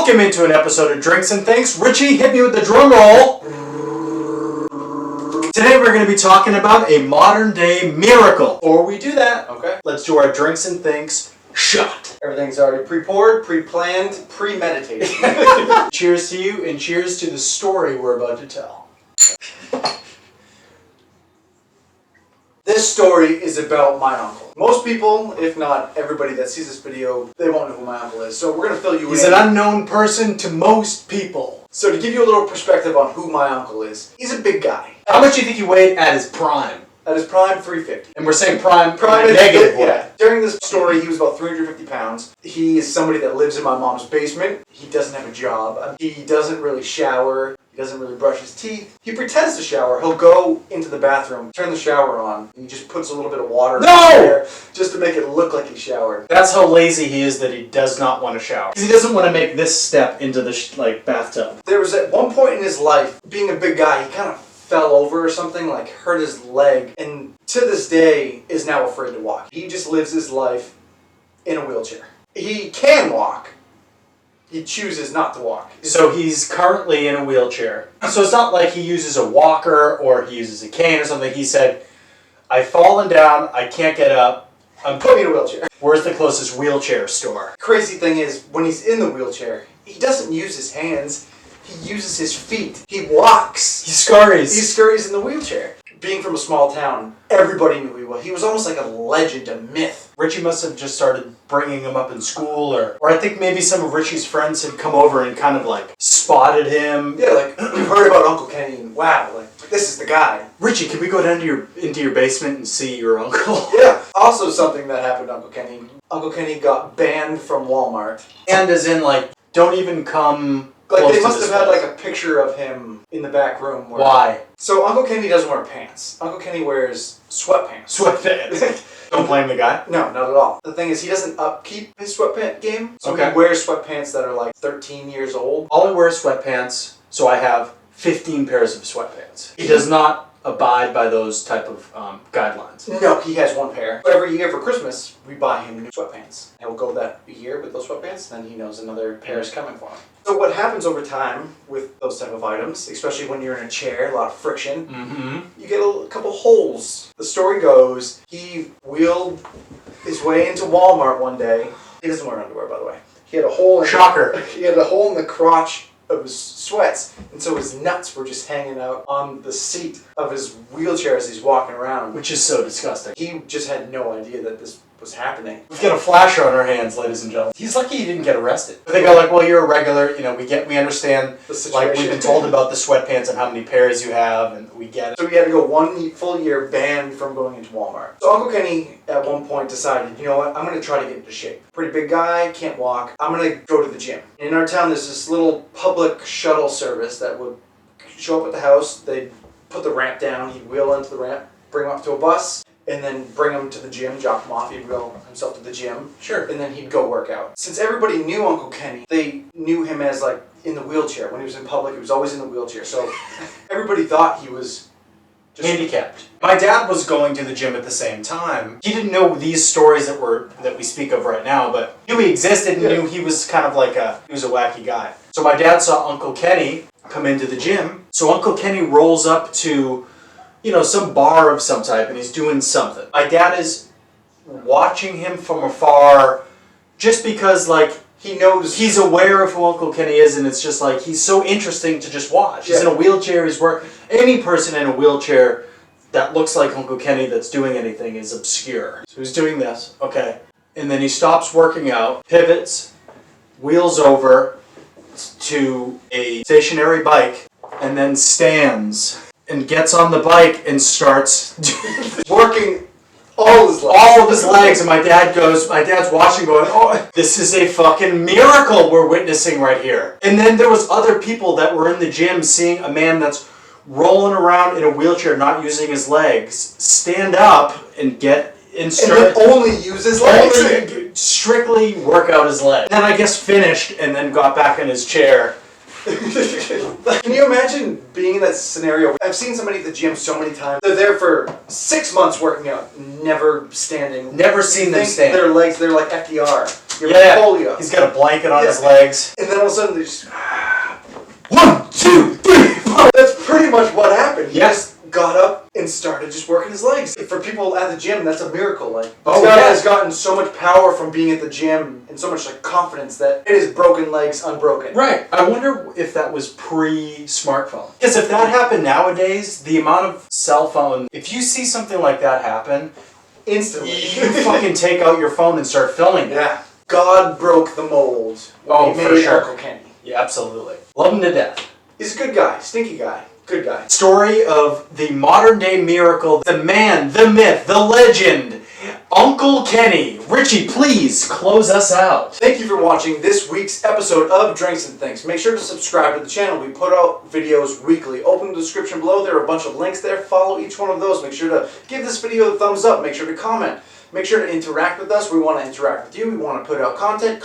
Welcome into an episode of Drinks and Things. Richie, hit me with the drum roll. Today we're going to be talking about a modern day miracle. Before we do that, Okay. let's do our Drinks and Things shot. Everything's already pre-poured, pre-planned, premeditated. Cheers to you and cheers to the story we're about to tell. This story is about my uncle. Most people, if not everybody that sees this video, they won't know who my uncle is. So we're going to fill you in. He's an unknown person to most people. So to give you a little perspective on who my uncle is, he's a big guy. How much do you think he weighed at his prime? At his prime, 350. And we're saying prime Prime in a negative way. Yeah. During this story, he was about 350 pounds. He is somebody that lives in my mom's basement. He doesn't have a job. He doesn't really shower. He doesn't really brush his teeth. He pretends to shower. He'll go into the bathroom, turn the shower on, and he just puts a little bit of water in there just to make it look like he showered. That's how lazy he is that he does not want to shower. Because he doesn't want to make this step into the bathtub. There was at one point in his life, being a big guy, he kind of fell over or something, like hurt his leg, and to this day is now afraid to walk. He just lives his life in a wheelchair. He can walk. He chooses not to walk. So he's currently in a wheelchair. So it's not like he uses a walker or he uses a cane or something. He said, I've fallen down, I can't get up. Put me in a wheelchair. Where's the closest wheelchair store? Crazy thing is, when he's in the wheelchair, he doesn't use his hands. He uses his feet. He walks. He scurries. He scurries in the wheelchair. Being from a small town, everybody knew who he was. He was almost like a legend, a myth. Richie must have just started bringing him up in school, or I think maybe some of Richie's friends had come over and kind of like spotted him. Yeah, like, we've heard about Uncle Kenny, and wow, like, this is the guy. Richie, can we go down to into your basement and see your uncle? Yeah. Also something that happened to Uncle Kenny. Uncle Kenny got banned from Walmart. And as in, like, don't even come Like, close they to must this have had, place. like, a picture of him in the back room. Why? So Uncle Kenny doesn't wear pants. Uncle Kenny wears sweatpants. Sweatpants. Don't blame the guy. No, not at all. The thing is, he doesn't upkeep his sweatpant game. So Okay. he wears sweatpants that are like 13 years old. All I wear is sweatpants, so I have 15 pairs of sweatpants. He does not abide by those type of guidelines. No, he has one pair. But every year for Christmas, we buy him new sweatpants. He'll go that year with those sweatpants, then he knows another pair is coming for him. So what happens over time with those type of items, especially when you're in a chair, a lot of friction, Mm-hmm. you get a couple holes. The story goes, he wheeled his way into Walmart one day. He doesn't wear underwear, by the way. He had a hole in Shocker. He had a hole in the crotch of his sweats, and so his nuts were just hanging out on the seat of his wheelchair as he's walking around. Which is so disgusting. He just had no idea that this was happening. We've got a flasher on our hands, ladies and gentlemen. He's lucky he didn't get arrested. They go like, well, you're a regular, we understand, The situation. like, we've been told about the sweatpants and how many pairs you have, and we get it. So he had to go one full year banned from going into Walmart. So Uncle Kenny at one point decided, you know what, I'm going to try to get into shape. Pretty big guy, can't walk. I'm going to go to the gym. In our town, there's this little public shuttle service that would show up at the house. They'd put the ramp down. He'd wheel into the ramp, bring him up to a bus, and then bring him to the gym, drop him off. He'd go himself to the gym. Sure. And then he'd go work out. Since everybody knew Uncle Kenny, they knew him as like in the wheelchair. When he was in public, he was always in the wheelchair. So everybody thought he was just handicapped. My dad was going to the gym at the same time. He didn't know these stories that we speak of right now, but knew he existed and knew he was kind of like he was a wacky guy. So my dad saw Uncle Kenny come into the gym. So Uncle Kenny rolls up to, some bar of some type, and he's doing something. My dad is watching him from afar just because, like, he knows he's aware of who Uncle Kenny is, and it's just like he's so interesting to just watch. He's in a wheelchair. Any person in a wheelchair that looks like Uncle Kenny that's doing anything is obscure. So he's doing this, okay, and then he stops working out, pivots, wheels over to a stationary bike, and then stands and gets on the bike and starts working all of his legs, and my dad's watching going, oh, this is a fucking miracle we're witnessing right here. And then there was other people that were in the gym seeing a man that's rolling around in a wheelchair, not using his legs, stand up and get and then only use his legs. Strictly work out his legs. Then I guess finished and then got back in his chair. Can you imagine being in that scenario? I've seen somebody at the gym so many times. They're there for 6 months working out, never standing. Never seen them stand. Their legs, they're like FDR. You have polio. He's got a blanket on his legs. And then all of a sudden they just... 1, 2, 3, 4. That's pretty much what happened. He Yeah. just got up and started just working his legs. For people at the gym, that's a miracle. Like, Oh, this guy yeah. has gotten so much power from being at the gym and so much like confidence that it is broken legs unbroken. Right. I wonder if that was pre-smartphone. Because if that happened nowadays, the amount of cell phone, if you see something like that happen, Instantly. you fucking take out your phone and start filming it. Yeah. God broke the mold. Oh, He for made sure. Uncle Kenny. Yeah, absolutely. Love him to death. He's a good guy. Stinky guy. Good guy. Story of the modern day miracle, the man, the myth, the legend, Uncle Kenny. Richie, please close us out. Thank you for watching this week's episode of Drinks and Things. Make sure to subscribe to the channel. We put out videos weekly. Open the description below. There are a bunch of links there. Follow each one of those. Make sure to give this video a thumbs up. Make sure to comment. Make sure to interact with us. We want to interact with you. We want to put out content.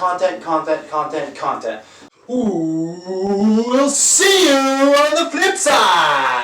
Ooh, we'll see you on the flip side.